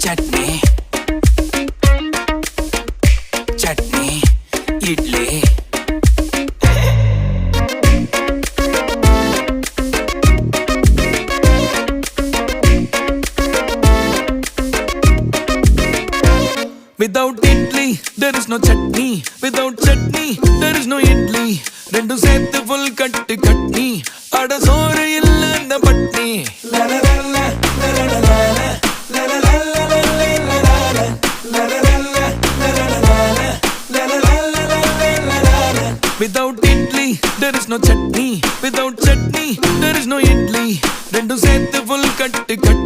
Chutney, chutney, idli. Without idli, there is no chutney. Without chutney, there is no idli. Rendu sethu full katti katni. Ada soru illa na patni. La la la la la la la la. La la la la la la la la. La la la la la la la la. La la la la la la la. Without idli, there is no chutney. Without chutney, there is no idli. Rendu sethu full katti katni.